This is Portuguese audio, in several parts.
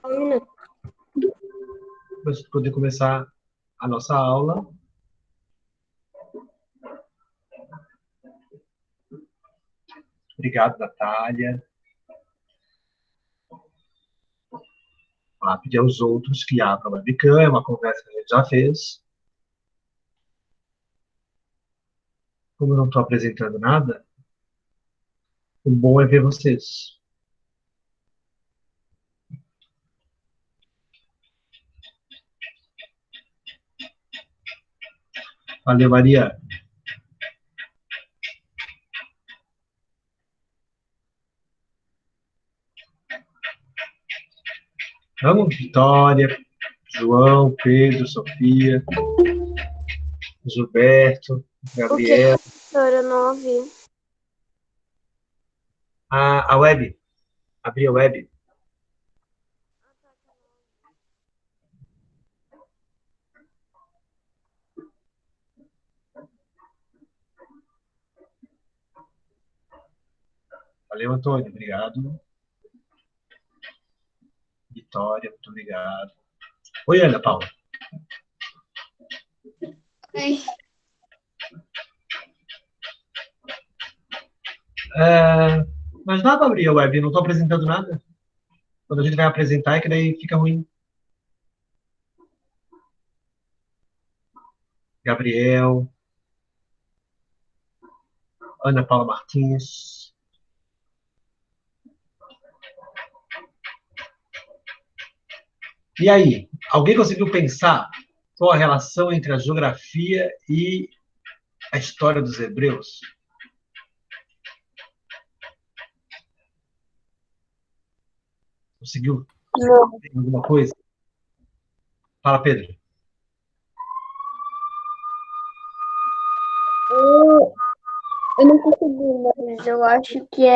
Um minuto. Para poder começar a nossa aula. Obrigado, Natália. Vou pedir aos outros que abram a webcam, é uma conversa que a gente já fez. Como eu não estou apresentando nada, o bom é ver vocês. Valeu, Maria. Vamos, Vitória, João, Pedro, Sofia, Gilberto, O que, Gabriel. professora? Eu não ouvi. A web. Abri a web. Valeu, Antônio. Obrigado. Vitória, muito obrigado. Oi, Ana Paula. Oi. Mas dá para abrir a web, eu não estou apresentando nada. Quando a gente vai apresentar, é que daí fica ruim. Gabriel, Ana Paula Martins. E aí, alguém conseguiu pensar qual a relação entre a geografia e a história dos hebreus? Conseguiu Não. ter alguma coisa? Fala, Pedro. Eu, eu não consegui, mas eu acho que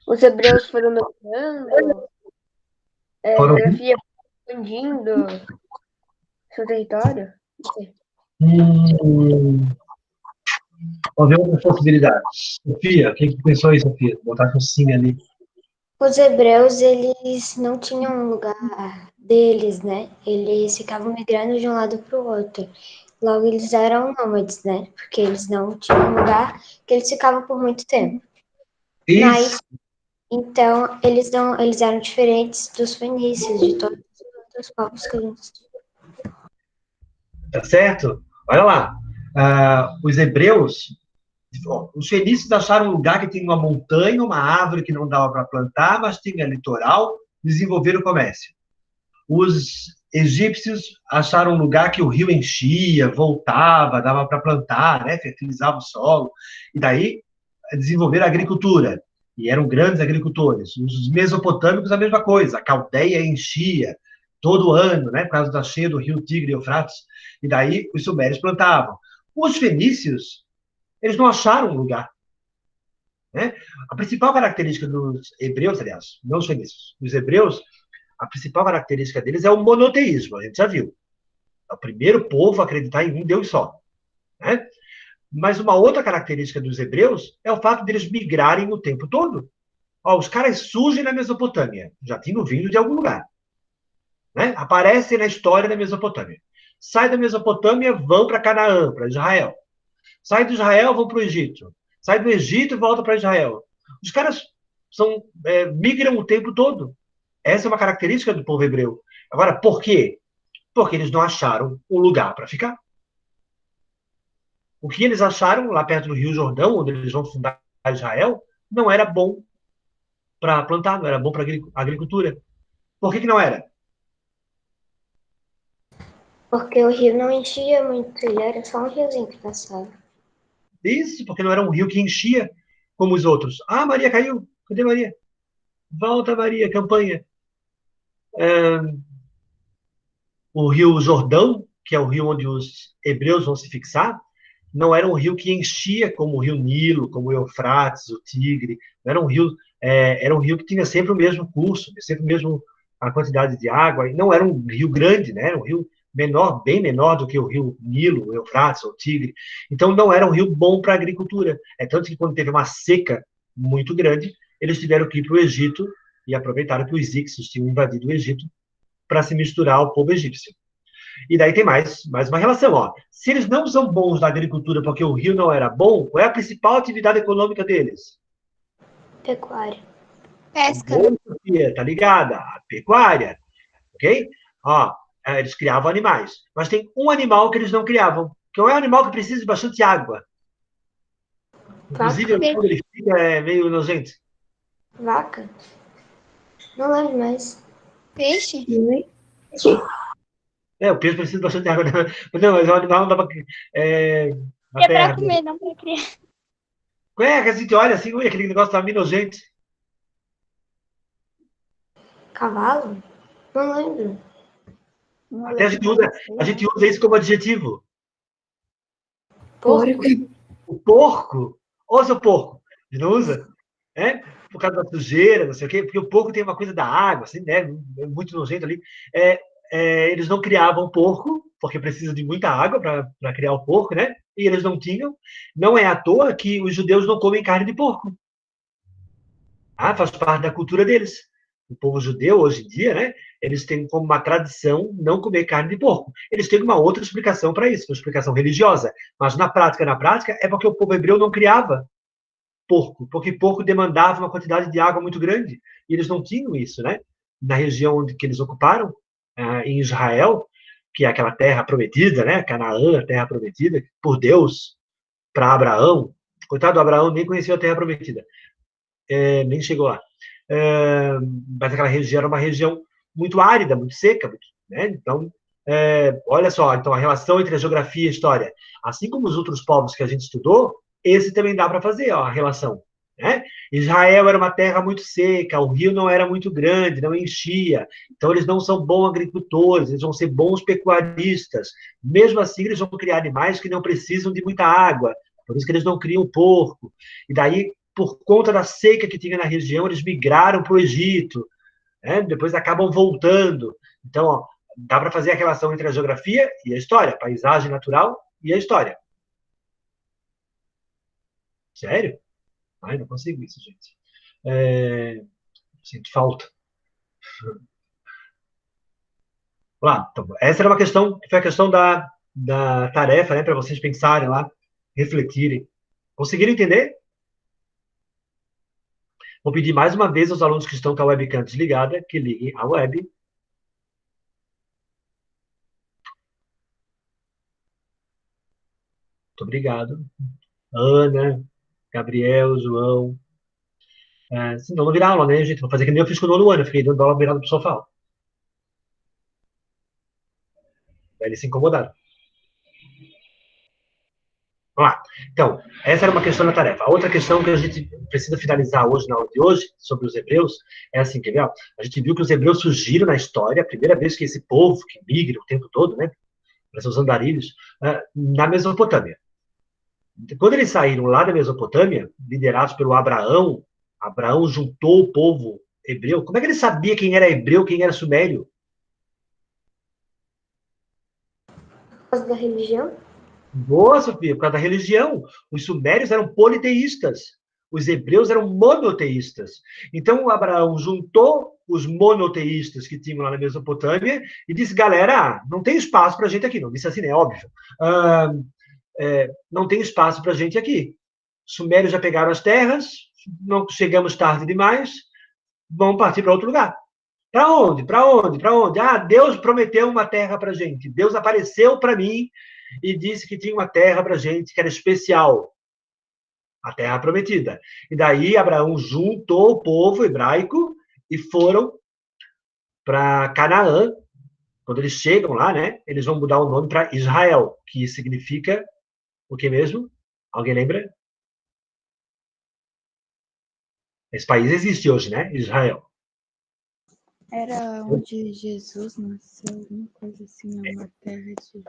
os hebreus foram dominando, a Foram geografia expandindo seu território. Não sei. hum, vamos ver outras possibilidades. Sofia, o que pensou aí, Sofia? Botar com sim ali. Os hebreus, eles não tinham um lugar deles, né? Eles ficavam migrando de um lado para o outro. Logo, eles eram nômades, né? Porque eles não tinham um lugar que eles ficavam por muito tempo. Mas, Isso, então, eles eram diferentes dos fenícios, de todos os outros povos que a gente estuda. tá certo? Olha lá. Os hebreus, os fenícios acharam um lugar que tinha uma montanha, uma árvore que não dava para plantar, mas tinha litoral, desenvolveram o comércio. Os egípcios acharam um lugar que o rio enchia, voltava, dava para plantar, né, fertilizava o solo, e daí desenvolveram a agricultura, e eram grandes agricultores. Os mesopotâmicos, a mesma coisa, a Caldeia enchia todo ano, né, por causa da cheia do rio Tigre e Eufrates, e daí os sumérios plantavam. Os fenícios, eles não acharam um lugar. Né? A principal característica dos hebreus, aliás, não os fenícios, dos hebreus, a principal característica deles é o monoteísmo, a gente já viu. É o primeiro povo a acreditar em um Deus só. Né? Mas uma outra característica dos hebreus é o fato deles migrarem o tempo todo. Ó, os caras surgem na Mesopotâmia, já tinham vindo de algum lugar. Né? Aparecem na história da Mesopotâmia. Sai da Mesopotâmia, vão para Canaã, para Israel. Sai do Israel, vão para o Egito. Sai do Egito e volta para Israel. Os caras migram o tempo todo. Essa é uma característica do povo hebreu. Agora, por quê? Porque eles não acharam um lugar para ficar. O que eles acharam lá perto do Rio Jordão, onde eles vão fundar Israel, não era bom para plantar, não era bom para agricultura. Por que não era? Porque o rio não enchia muito, ele era só um riozinho que passava. Isso, porque não era um rio que enchia como os outros. Ah, Maria caiu. Cadê Maria? Volta, Maria, campanha. O Rio Jordão, que é o rio onde os hebreus vão se fixar, não era um rio que enchia como o rio Nilo, como o Eufrates, o Tigre. Era um rio, era um rio que tinha sempre o mesmo curso, sempre o mesmo a quantidade de água. E não era um rio grande, né? Era um rio menor, bem menor do que o rio Nilo, o Eufrates, o Tigre. Então não era um rio bom para a agricultura. É tanto que quando teve uma seca muito grande, eles tiveram que ir para o Egito e aproveitaram que os íxios tinham invadido o Egito para se misturar ao povo egípcio. E daí tem mais uma relação, ó. Se eles não são bons na agricultura porque o rio não era bom, qual é a principal atividade econômica deles? Pecuária. Pesca. Boa, Sofia, tá ligada? A pecuária, ok? Ó, eles criavam animais. Mas tem um animal que eles não criavam, que é um animal que precisa de bastante água. Inclusive, Vaca. quando ele fica, é meio nojento. Vaca? Não lembro mais. Peixe. O peixe precisa de bastante água. Não, mas o animal não dá pra... na É terra. pra comer, não pra criar. É, que a gente olha assim, ui, aquele negócio tá meio nojento. Cavalo? Não lembro. Até a gente usa isso como adjetivo. Porco. O porco, ou seu porco, ele não usa, né? Por causa da sujeira, não sei o quê, porque o porco tem uma coisa da água, assim, né? Muito nojento ali. Eles não criavam porco, porque precisa de muita água para criar o porco, né? E eles não tinham. Não é à toa que os judeus não comem carne de porco. Faz parte da cultura deles. O povo judeu, hoje em dia, né? Eles têm como uma tradição não comer carne de porco. Eles têm uma outra explicação para isso, uma explicação religiosa. Mas na prática, é porque o povo hebreu não criava porco, porque porco demandava uma quantidade de água muito grande. E eles não tinham isso, né? Na região onde que eles ocuparam, em Israel, que é aquela terra prometida, né? Canaã, a terra prometida, por Deus, para Abraão. Coitado do Abraão, nem conhecia a terra prometida. Nem chegou lá. Mas aquela região era uma região muito árida, muito seca, né? Então, olha só, então a relação entre a geografia e a história, assim como os outros povos que a gente estudou, esse também dá para fazer, ó, a relação, né? Israel era uma terra muito seca, o rio não era muito grande, não enchia, então eles não são bons agricultores, eles vão ser bons pecuaristas. Mesmo assim, eles vão criar animais que não precisam de muita água, por isso que eles não criam porco. E daí, por conta da seca que tinha na região, eles migraram para o Egito, né? Depois acabam voltando. Então, ó, dá para fazer a relação entre a geografia e a história, a paisagem natural e a história. Sério? Ai, não consigo isso, gente. Sinto falta. Lá, então, essa era uma questão, que foi a questão da tarefa, né, para vocês pensarem lá, refletirem. Conseguiram entender? Vou pedir mais uma vez aos alunos que estão com a webcam desligada que liguem a web. Muito obrigado. Ana, Gabriel, João. Senão não virar aula, né, gente? Vou fazer que nem eu fiz com o nono ano. Eu fiquei dando aula virado pro sofá. Aí eles se incomodaram. Vamos lá. Então, essa era uma questão da tarefa. A outra questão que a gente precisa finalizar hoje, na aula de hoje, sobre os hebreus, é assim, quer ver? A gente viu que os hebreus surgiram na história, a primeira vez que esse povo que migra o tempo todo, né? Os andarilhos, na Mesopotâmia. Quando eles saíram lá da Mesopotâmia, liderados pelo Abraão, Abraão juntou o povo hebreu. Como é que ele sabia quem era hebreu, quem era sumério? Por causa da religião? Boa, Sofia, por causa da religião. Os sumérios eram politeístas. Os hebreus eram monoteístas. Então, o Abraão juntou os monoteístas que tinham lá na Mesopotâmia e disse, galera, não tem espaço para a gente aqui. Não disse assim, é óbvio. Não tem espaço para a gente aqui. Os sumérios já pegaram as terras, não chegamos tarde demais, vamos partir para outro lugar. Para onde? Para onde? Para onde? Deus prometeu uma terra para a gente. Deus apareceu para mim e disse que tinha uma terra para a gente que era especial. A terra prometida. E daí Abraão juntou o povo hebraico e foram para Canaã. Quando eles chegam lá, né, eles vão mudar o nome para Israel, que significa o que mesmo? Alguém lembra? Esse país existe hoje, né? Israel. Era onde Jesus nasceu, alguma coisa assim, uma terra de...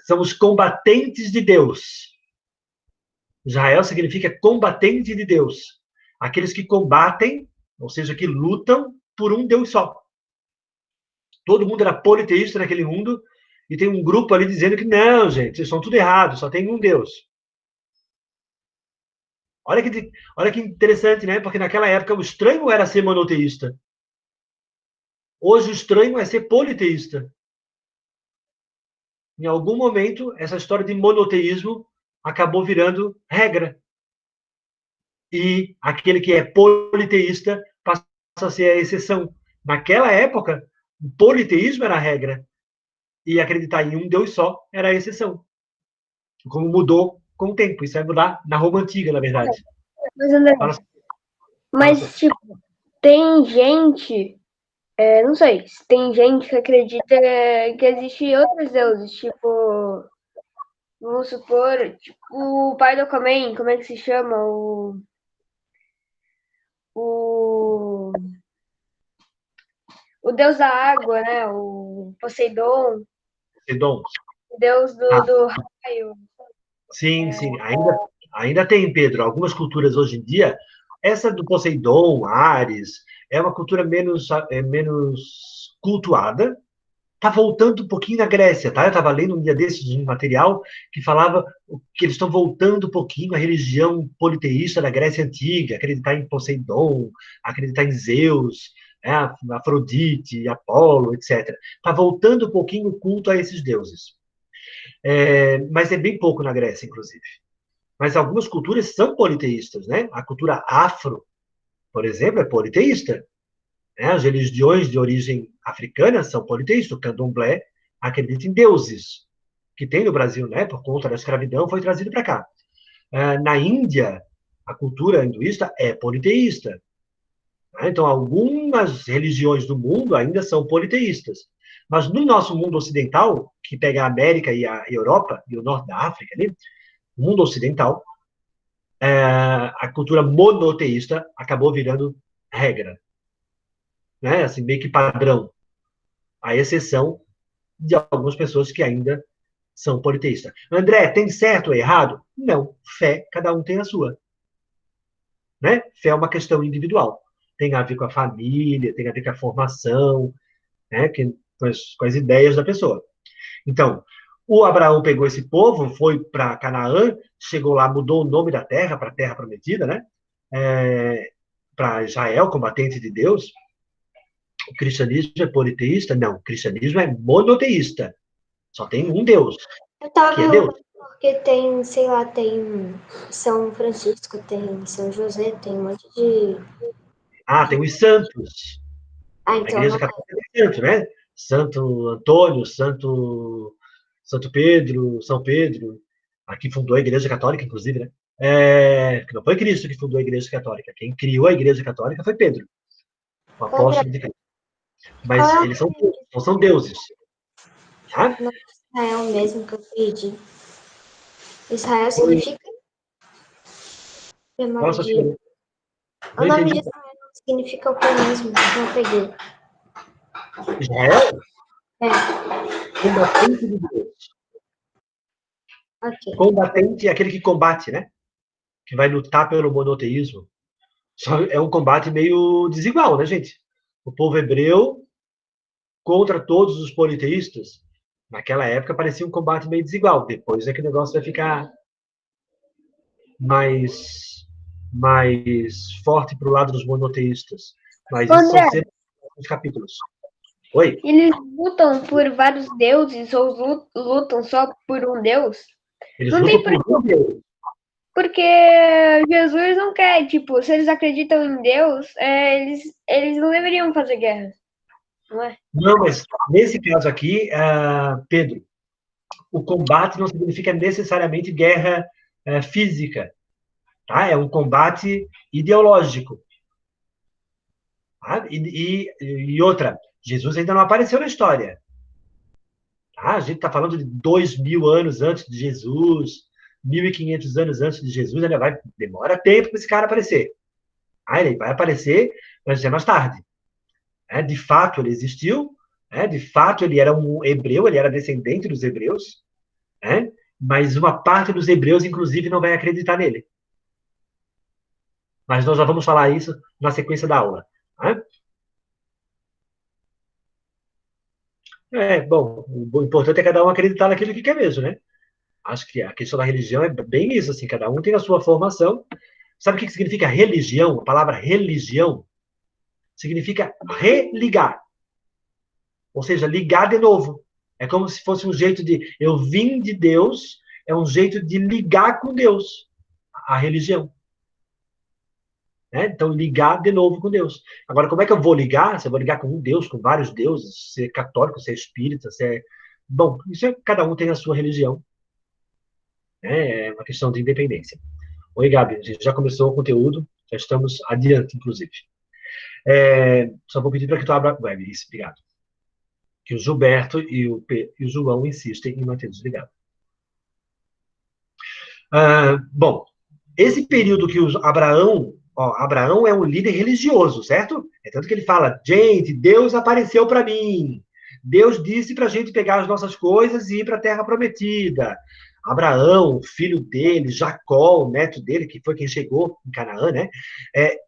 São os combatentes de Deus. Israel significa combatente de Deus. Aqueles que combatem, ou seja, que lutam por um Deus só. Todo mundo era politeísta naquele mundo, e tem um grupo ali dizendo que não, gente, vocês estão tudo errado, só tem um Deus. Olha que interessante, né? Porque naquela época o estranho era ser monoteísta. Hoje o estranho é ser politeísta. Em algum momento, essa história de monoteísmo acabou virando regra. E aquele que é politeísta passa a ser a exceção. Naquela época, o politeísmo era a regra. E acreditar em um Deus só era a exceção. Como mudou com o tempo. Isso vai mudar na Roma Antiga, na verdade. Mas, André, Fala assim, mas tipo, tem gente, não sei, se tem gente que acredita que existem outros deuses, tipo, vamos supor, tipo, o pai do Aquaman, como é que se chama? O, o deus da água, né? O Poseidon, Sedon. o deus do raio. Sim, sim. Ainda tem, Pedro, algumas culturas hoje em dia. Essa do Poseidon, Ares, é uma cultura menos cultuada. Está voltando um pouquinho na Grécia, tá? Eu estava lendo um dia desses um material que falava que eles estão voltando um pouquinho à religião politeísta da Grécia Antiga, acreditar em Poseidon, acreditar em Zeus, Afrodite, Apolo, etc. Está voltando um pouquinho o culto a esses deuses. Mas é bem pouco na Grécia, inclusive. Mas algumas culturas são politeístas, né? A cultura afro, por exemplo, é politeísta. Né? As religiões de origem africana são politeístas. O candomblé acredita em deuses, que tem no Brasil, né? Por conta da escravidão, foi trazido para cá. Na Índia, a cultura hinduísta é politeísta. Né? Então, algumas religiões do mundo ainda são politeístas. Mas no nosso mundo ocidental, que pega a América e a Europa, e o norte da África, ali, mundo ocidental, a cultura monoteísta acabou virando regra, né? Assim, meio que padrão, à exceção de algumas pessoas que ainda são politeístas. André, tem certo ou errado? Não. Fé, cada um tem a sua. Né? Fé é uma questão individual. Tem a ver com a família, tem a ver com a formação, né? Com as ideias da pessoa. Então, o Abraão pegou esse povo, foi para Canaã, chegou lá, mudou o nome da terra para a Terra Prometida, né? Para Israel, combatente de Deus. O cristianismo é politeísta? Não, o cristianismo é monoteísta. Só tem um Deus, Eu tava que é Deus. perguntando porque tem, sei lá, tem São Francisco, tem São José, tem um monte de. Tem os santos. Ah, A então Igreja não. Católica tem santo, né? Santo Antônio, Santo Pedro, São Pedro. Aqui fundou a Igreja Católica, inclusive, né? Que não foi Cristo que fundou a Igreja Católica. Quem criou a Igreja Católica foi Pedro, o André, apóstolo de Cristo. qual Mas é eles não são deuses. Tá? o nome de Israel mesmo que eu perdi? Israel Foi, significa memória nossa, de. O não nome de entendi. Israel significa o que mesmo? Não peguei. Israel, É, combatente de Deus. ok. Combatente é aquele que combate, né? Que vai lutar pelo monoteísmo. Só é um combate meio desigual, né, gente? O povo hebreu contra todos os politeístas. Naquela época parecia um combate meio desigual. Depois é que o negócio vai ficar mais forte para o lado dos monoteístas. Mas Ô, isso são André, sempre os capítulos. Oi? eles lutam por vários deuses ou lutam só por um deus? Eles Não lutam tem por um Deus. porque Jesus não quer, tipo, se eles acreditam em Deus, eles não deveriam fazer guerra, não é? Não, mas nesse caso aqui, Pedro, o combate não significa necessariamente guerra física, tá? É um combate ideológico. Tá? E outra, Jesus ainda não apareceu na história. Tá? A gente está falando de 2.000 anos antes de Jesus, 1.500 anos antes de Jesus, ainda demora tempo para esse cara aparecer. Ele vai aparecer, mas já mais tarde. De fato, ele existiu, de fato, ele era um hebreu, ele era descendente dos hebreus, mas uma parte dos hebreus, inclusive, não vai acreditar nele. Mas nós já vamos falar isso na sequência da aula. Bom, o importante é cada um acreditar naquilo que quer mesmo, né? Acho que a questão da religião é bem isso, assim, cada um tem a sua formação, Sabe o que significa religião? A palavra religião significa religar. Ou seja, ligar de novo. É como se fosse um jeito de... Eu vim de Deus, é um jeito de ligar com Deus. A religião. Né? Então, ligar de novo com Deus. Agora, como é que eu vou ligar? Se eu vou ligar com um Deus, com vários deuses, ser católico, ser espírita, ser... Bom, isso é, cada um tem a sua religião. É uma questão de independência. Oi, Gabi, a gente já começou o conteúdo, já estamos adiante, inclusive. Só vou pedir para que tu abra a web. Isso, obrigado. Que o Gilberto e o João insistem em manter desligado. Bom, esse período que Abraão é um líder religioso, certo? É tanto que ele fala, gente, Deus apareceu para mim. Deus disse para a gente pegar as nossas coisas e ir para a Terra Prometida. Abraão, o filho dele, Jacó, o neto dele, que foi quem chegou em Canaã, né?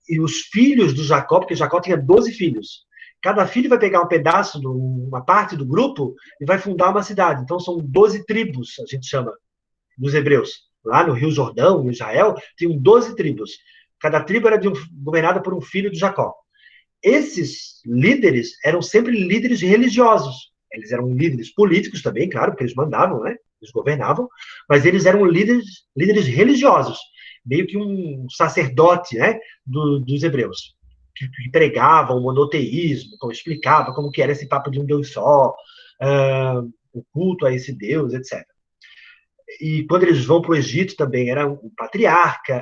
E os filhos do Jacó, porque Jacó tinha 12 filhos. Cada filho vai pegar um pedaço, uma parte do grupo, e vai fundar uma cidade. Então, são 12 tribos, a gente chama, dos hebreus. Lá no Rio Jordão, em Israel, tinham 12 tribos. Cada tribo era governada por um filho de Jacó. Esses líderes eram sempre líderes religiosos. Eles eram líderes políticos também, claro, porque eles mandavam, né? Eles governavam, mas eles eram líderes religiosos, meio que um sacerdote, né, dos hebreus, que pregavam o monoteísmo, explicava como que era esse papo de um Deus só, o culto a esse Deus, etc. E quando eles vão para o Egito também, era um patriarca,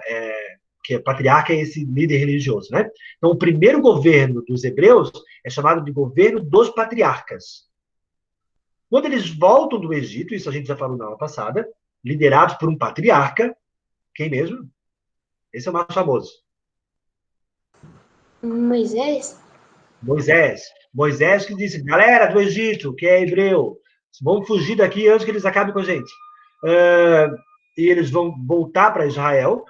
que patriarca é esse líder religioso, né? Então, o primeiro governo dos hebreus é chamado de governo dos patriarcas. Quando eles voltam do Egito, isso a gente já falou na aula passada, liderados por um patriarca, quem mesmo? Esse é o mais famoso. Moisés? Moisés que disse, galera do Egito, que é hebreu, vamos fugir daqui antes que eles acabem com a gente. E eles vão voltar para Israel.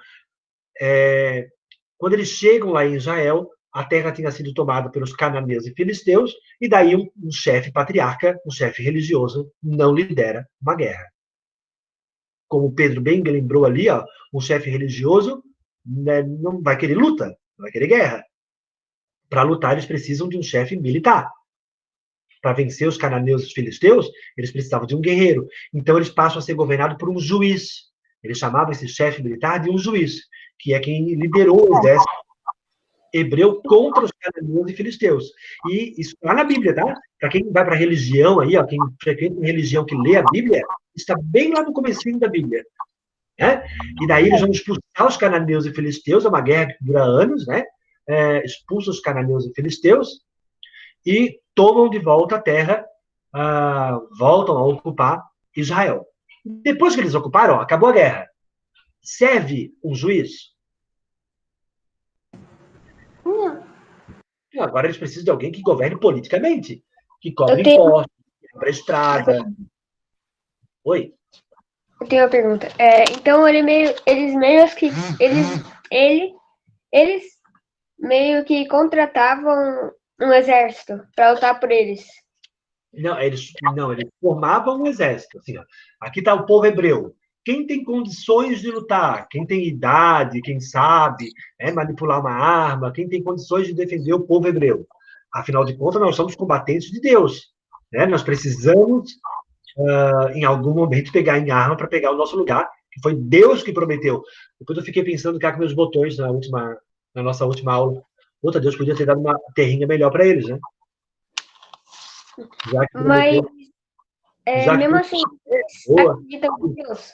Quando eles chegam lá em Israel, a terra tinha sido tomada pelos cananeus e filisteus, e daí um chefe patriarca, um chefe religioso, não lidera uma guerra. Como o Pedro bem lembrou ali, um chefe religioso, né, não vai querer luta, não vai querer guerra. Para lutar, eles precisam de um chefe militar. Para vencer os cananeus e os filisteus, eles precisavam de um guerreiro. Então, eles passam a ser governados por um juiz. Eles chamavam esse chefe militar de um juiz, que é quem liderou o exército hebreu contra os cananeus e filisteus. E isso está na Bíblia, tá? Para quem vai para a religião aí, quem frequenta uma religião que lê a Bíblia, está bem lá no comecinho da Bíblia. Né? E daí eles vão expulsar os cananeus e filisteus, é uma guerra que dura anos, né? Expulsam os cananeus e filisteus e tomam de volta a terra, voltam a ocupar Israel. Depois que eles ocuparam, acabou a guerra. Serve um juiz? Não. Agora eles precisam de alguém que governe politicamente, que cobre impostos, que abra estrada. Oi? Eu tenho uma pergunta. Então, eles meio que contratavam um exército para lutar por eles. Não, eles formavam um exército. Assim, aqui está o povo hebreu. Quem tem condições de lutar? Quem tem idade, quem sabe manipular uma arma, quem tem condições de defender o povo hebreu? Afinal de contas, nós somos combatentes de Deus. Né? Nós precisamos, em algum momento, pegar em arma para pegar o nosso lugar, que foi Deus que prometeu. Depois eu fiquei pensando cá com meus botões na nossa última aula. Outra, Deus podia ter dado uma terrinha melhor para eles, né? Mas, mesmo assim, acreditam em Deus.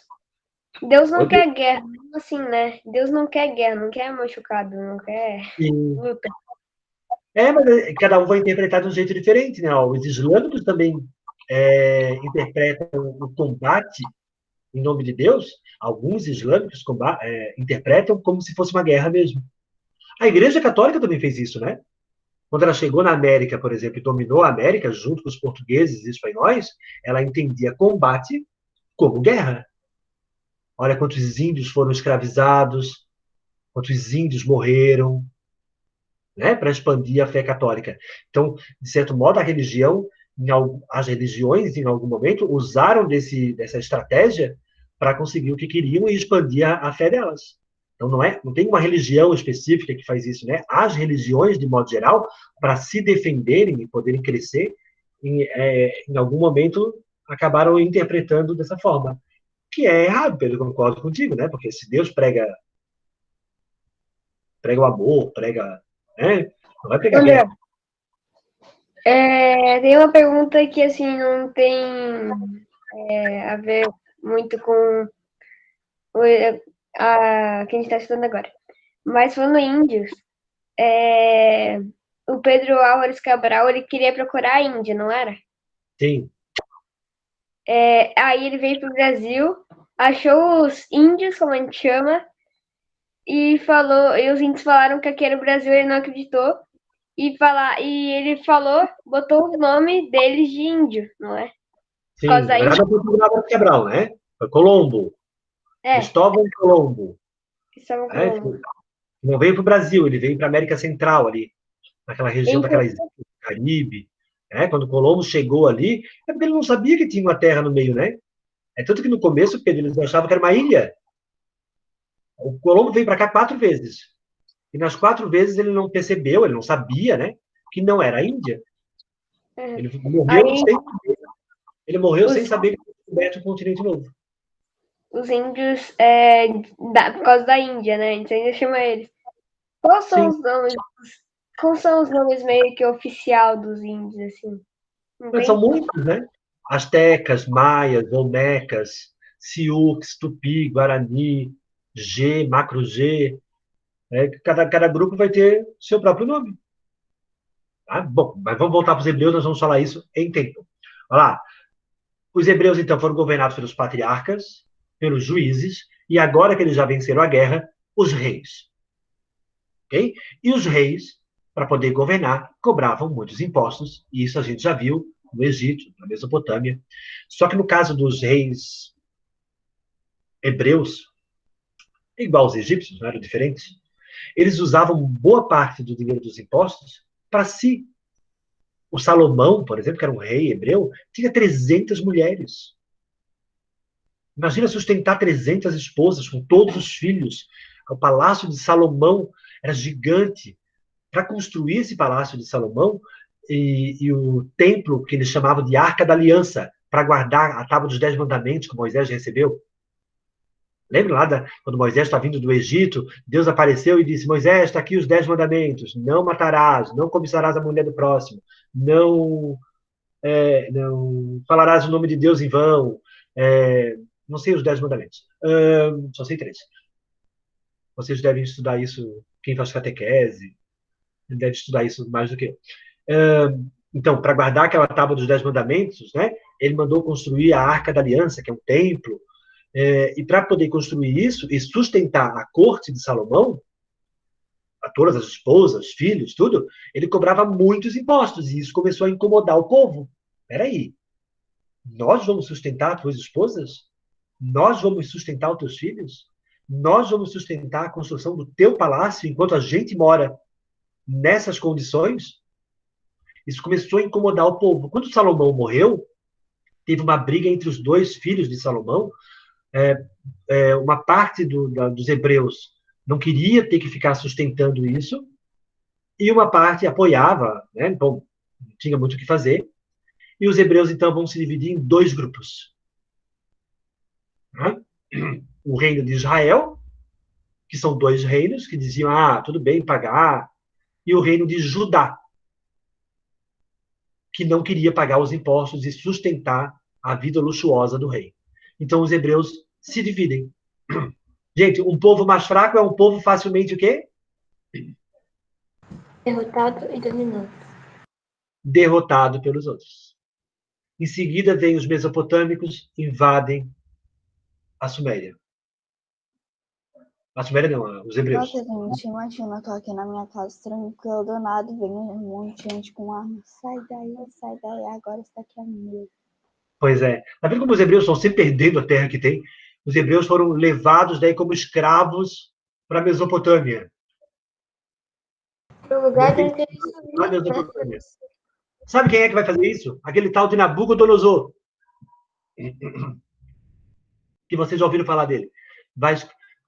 Deus não quer guerra, mesmo assim, né? Deus não quer guerra, não quer machucado, não quer luta. Mas cada um vai interpretar de um jeito diferente, né? Os islâmicos também interpretam o combate em nome de Deus. Alguns islâmicos interpretam como se fosse uma guerra mesmo. A Igreja Católica também fez isso, né? Quando ela chegou na América, por exemplo, e dominou a América, junto com os portugueses e espanhóis, ela entendia combate como guerra. Olha quantos índios foram escravizados, quantos índios morreram, né, para expandir a fé católica. Então, de certo modo, as religiões, em algum momento, usaram dessa estratégia para conseguir o que queriam e expandir a fé delas. Então, não tem uma religião específica que faz isso, né? As religiões, de modo geral, para se defenderem e poderem crescer, em algum momento, acabaram interpretando dessa forma. Que é errado, Pedro, eu concordo contigo, né? Porque se Deus prega o amor, né? Não vai pregar André, guerra. tem uma pergunta que, assim, não tem a ver muito com que a gente está estudando agora. Mas falando em índios, o Pedro Álvares Cabral, ele queria procurar a Índia, não era? Sim. Aí ele veio para o Brasil, achou os índios, como a gente chama, e os índios falaram que aqui era o Brasil, ele não acreditou. E ele falou, botou o nome deles de índio, não é? Sim, Por causa na da verdade, Índia. foi o Álvares Cabral, né? Foi Colombo. Cristóvão Colombo. Estavam Né? com... Não veio para o Brasil, ele veio para a América Central ali, naquela região Então, daquelas ilhas do Caribe. Né? Quando Colombo chegou ali, é porque ele não sabia que tinha uma terra no meio, né? É tanto que no começo, Pedro, eles achavam que era uma ilha. O Colombo veio para cá 4 vezes. E nas 4 vezes ele não percebeu, ele não sabia, né? Que não era a Índia. Ele morreu, aí ele morreu os, sem saber que tinha descoberto um continente novo. os índios, por causa da Índia, né? A gente ainda chama eles. Quais são Sim, os nomes? Quais são os nomes meio que oficial dos índios, assim? Não mas são tem? muitos, né? Astecas, maias, olmecas, Sioux, Tupi, Guarani, G, Macro G. Né? Cada grupo vai ter seu próprio nome. Tá? Bom, mas vamos voltar para os hebreus, nós vamos falar isso em tempo. Olha lá. Os hebreus, então, foram governados pelos patriarcas, pelos juízes, e agora que eles já venceram a guerra, os reis. Okay? E os reis, para poder governar, cobravam muitos impostos, e isso a gente já viu no Egito, na Mesopotâmia. Só que no caso dos reis hebreus, igual aos egípcios, não eram diferentes, eles usavam boa parte do dinheiro dos impostos para si. O Salomão, por exemplo, que era um rei hebreu, tinha 300 mulheres. Imagina sustentar 300 esposas com todos os filhos. O palácio de Salomão era gigante. Para construir esse palácio de Salomão e o templo que eles chamavam de Arca da Aliança, para guardar a tábua dos 10 mandamentos que Moisés recebeu. Lembra lá quando Moisés está vindo do Egito, Deus apareceu e disse, Moisés, está aqui os 10 mandamentos, não matarás, não cobiçarás a mulher do próximo, não falarás o nome de Deus em vão, não sei os 10 mandamentos, só sei 3. Vocês devem estudar isso, quem faz catequese, deve estudar isso mais do que eu. Então, para guardar aquela tábua dos 10 mandamentos, né, ele mandou construir a Arca da Aliança, que é um templo, e para poder construir isso e sustentar a corte de Salomão, a todas as esposas, filhos, tudo, ele cobrava muitos impostos, e isso começou a incomodar o povo. Espera aí, nós vamos sustentar as tuas esposas? Nós vamos sustentar os teus filhos? Nós vamos sustentar a construção do teu palácio enquanto a gente mora nessas condições? Isso começou a incomodar o povo. Quando Salomão morreu, teve uma briga entre os 2 filhos de Salomão. Uma parte dos hebreus não queria ter que ficar sustentando isso, e uma parte apoiava, né? Então, não tinha muito o que fazer. E os hebreus, então, vão se dividir em 2 grupos. O reino de Israel, que são 2 reinos, que diziam, tudo bem pagar, e o reino de Judá, que não queria pagar os impostos e sustentar a vida luxuosa do rei. Então, os hebreus se dividem. Gente, um povo mais fraco é um povo facilmente o quê? Derrotado e dominado. Derrotado pelos outros. Em seguida, vem os mesopotâmicos, invadem a Suméria. A Suméria não, os hebreus. Nossa, gente, imagina, eu tô aqui na minha casa tranquila, do nada vem um monte de gente com arma. Sai daí, agora isso daqui é meu. Pois é. Tá vendo como os hebreus estão sempre perdendo a terra que tem? Os hebreus foram levados daí como escravos para a Mesopotâmia. No lugar Não onde tem eles na viviam, né? Mesopotâmia. Sabe quem é que vai fazer isso? Aquele tal de Nabucodonosor. Que vocês já ouviram falar dele.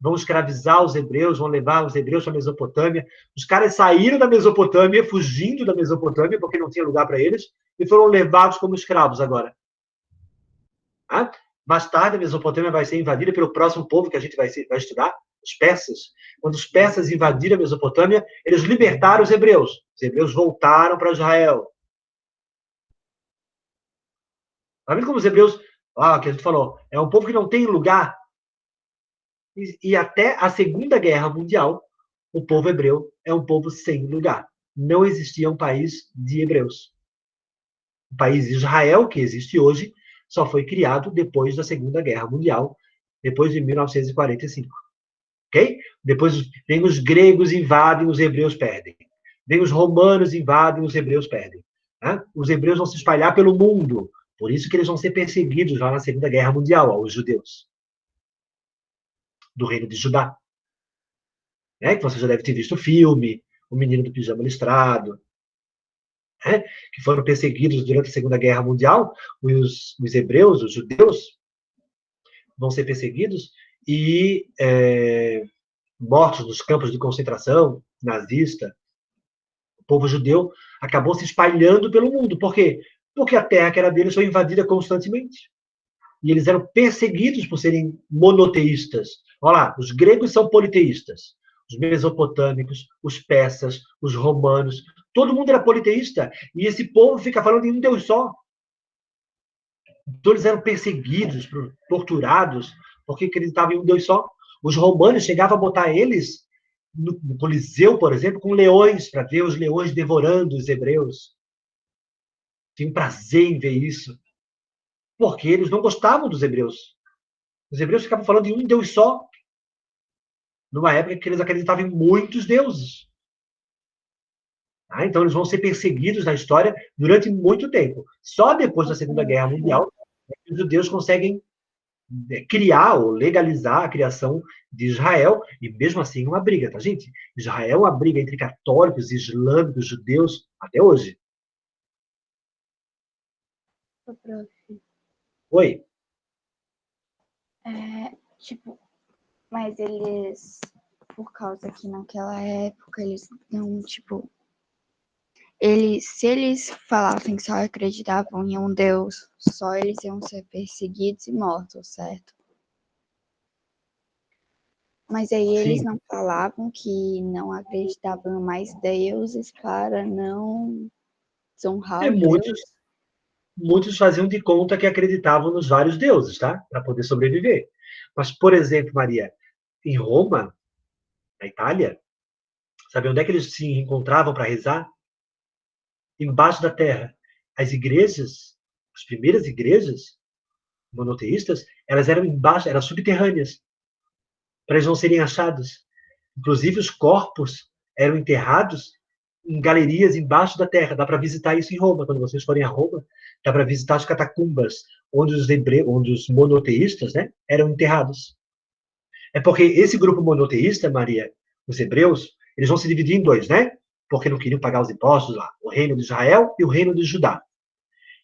vão escravizar os hebreus, vão levar os hebreus para a Mesopotâmia. Os caras saíram da Mesopotâmia, fugindo da Mesopotâmia, porque não tinha lugar para eles, e foram levados como escravos agora. Tá? Mais tarde, a Mesopotâmia vai ser invadida pelo próximo povo que a gente vai estudar, os persas. Quando os persas invadiram a Mesopotâmia, eles libertaram os hebreus. Os hebreus voltaram para Israel. Está vendo como os hebreus, que a gente falou, é um povo que não tem lugar. E até a Segunda Guerra Mundial, o povo hebreu é um povo sem lugar. Não existia um país de hebreus. O país Israel, que existe hoje, só foi criado depois da Segunda Guerra Mundial, depois de 1945. Ok? Depois vem os gregos invadem, os hebreus perdem. Vem os romanos invadem, os hebreus perdem. Né? Os hebreus vão se espalhar pelo mundo. Por isso que eles vão ser perseguidos lá na Segunda Guerra Mundial, os judeus. Do reino de Judá. Né? Que você já deve ter visto o filme, O Menino do Pijama Listrado. Né? Que foram perseguidos durante a Segunda Guerra Mundial. Os hebreus, os judeus, vão ser perseguidos e mortos nos campos de concentração nazista. O povo judeu acabou se espalhando pelo mundo. Por quê? Porque a terra que era deles foi invadida constantemente. E eles eram perseguidos por serem monoteístas. Olha lá, os gregos são politeístas. Os mesopotâmicos, os persas, os romanos, todo mundo era politeísta. E esse povo fica falando em um Deus só. Então eles eram perseguidos, torturados, porque acreditavam em um Deus só. Os romanos chegavam a botar eles no Coliseu, por exemplo, com leões, para ver os leões devorando os hebreus. Tinham prazer em ver isso. Porque eles não gostavam dos hebreus. Os hebreus ficavam falando de um Deus só. Numa época que eles acreditavam em muitos deuses. Então eles vão ser perseguidos na história durante muito tempo. Só depois da Segunda Guerra Mundial, os judeus conseguem criar ou legalizar a criação de Israel, e mesmo assim uma briga, tá, gente? Israel é uma briga entre católicos, islâmicos, judeus, até hoje. Oi? Mas eles, por causa que naquela época eles não, se eles falassem que só acreditavam em um Deus, só eles iam ser perseguidos e mortos, certo? Mas aí eles Sim. não falavam que não acreditavam em mais deuses para não desonrar o Deus. Muitos faziam de conta que acreditavam nos vários deuses, tá? Para poder sobreviver. Mas, por exemplo, Maria, em Roma, na Itália, sabe onde é que eles se encontravam para rezar? Embaixo da terra. As igrejas, as primeiras igrejas monoteístas, elas eram embaixo, eram subterrâneas, para eles não serem achados. Inclusive, os corpos eram enterrados em galerias embaixo da terra. Dá para visitar isso em Roma. Quando vocês forem a Roma, dá para visitar as catacumbas onde os monoteístas, né, eram enterrados. É porque esse grupo monoteísta, Maria, os hebreus, eles vão se dividir em dois, né? Porque não queriam pagar os impostos lá. O reino de Israel e o reino de Judá.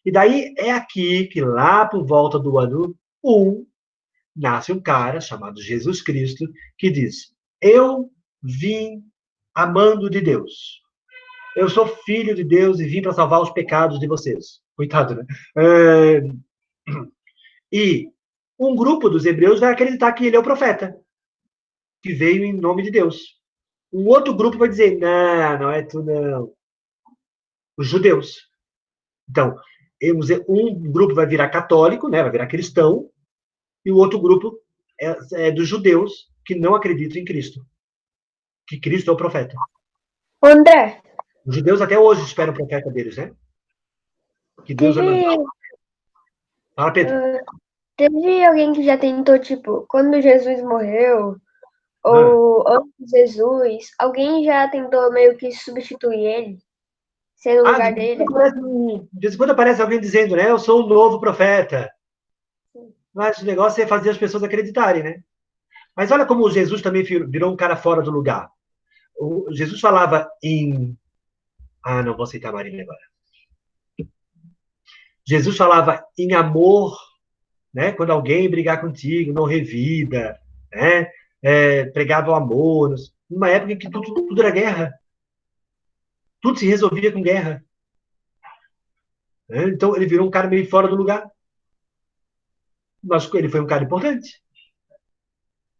E daí é aqui que, lá por volta do ano 1, nasce um cara chamado Jesus Cristo, que diz: eu vim amando de Deus. Eu sou filho de Deus e vim para salvar os pecados de vocês. Coitado, né? E um grupo dos hebreus vai acreditar que ele é o profeta, que veio em nome de Deus. Um outro grupo vai dizer: não, não é tu, não. Os judeus. Então, um grupo vai virar católico, né? Vai virar cristão, e o outro grupo é dos judeus que não acreditam em Cristo. Que Cristo é o profeta. André. Os judeus até hoje esperam o profeta deles, né? Que Deus vai mandar. Fala, Pedro. Teve alguém que já tentou, quando Jesus morreu, ou antes de Jesus, alguém já tentou meio que substituir ele, ser no lugar dele? De vez em quando aparece alguém dizendo, né? Eu sou um novo profeta. Mas o negócio é fazer as pessoas acreditarem, né? Mas olha como Jesus também virou um cara fora do lugar. Jesus falava em... não vou aceitar a Marília agora. Jesus falava em amor, né? Quando alguém brigar contigo, não revida, né? pregava o amor, numa época em que tudo era guerra. Tudo se resolvia com guerra. Né? Então, ele virou um cara meio fora do lugar. Mas ele foi um cara importante.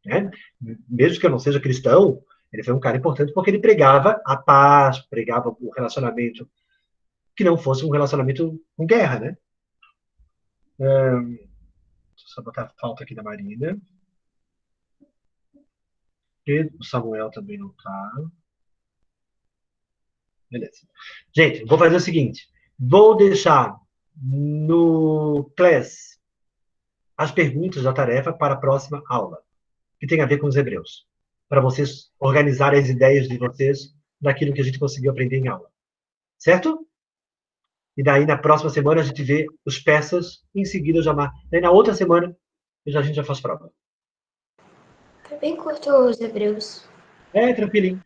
Né? Mesmo que eu não seja cristão, ele foi um cara importante porque ele pregava a paz, pregava o relacionamento que não fosse um relacionamento com guerra, né? Deixa eu só botar a falta aqui da Marina. E o Samuel também não tá. Beleza. Gente, vou fazer o seguinte. Vou deixar no Class as perguntas da tarefa para a próxima aula, que tem a ver com os hebreus, para vocês organizarem as ideias de vocês daquilo que a gente conseguiu aprender em aula. Certo? E daí, na próxima semana, a gente vê os peças, em seguida, daí, na outra semana, a gente já faz prova. Foi bem curto os hebreus. Tranquilinho.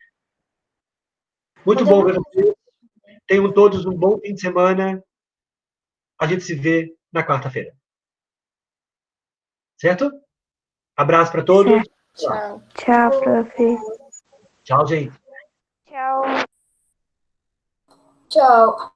Muito bom ver vocês. Tenham todos um bom fim de semana. A gente se vê na quarta-feira. Certo? Abraço para todos. Tchau. Tchau, prof. Tchau, gente. Tchau. Tchau.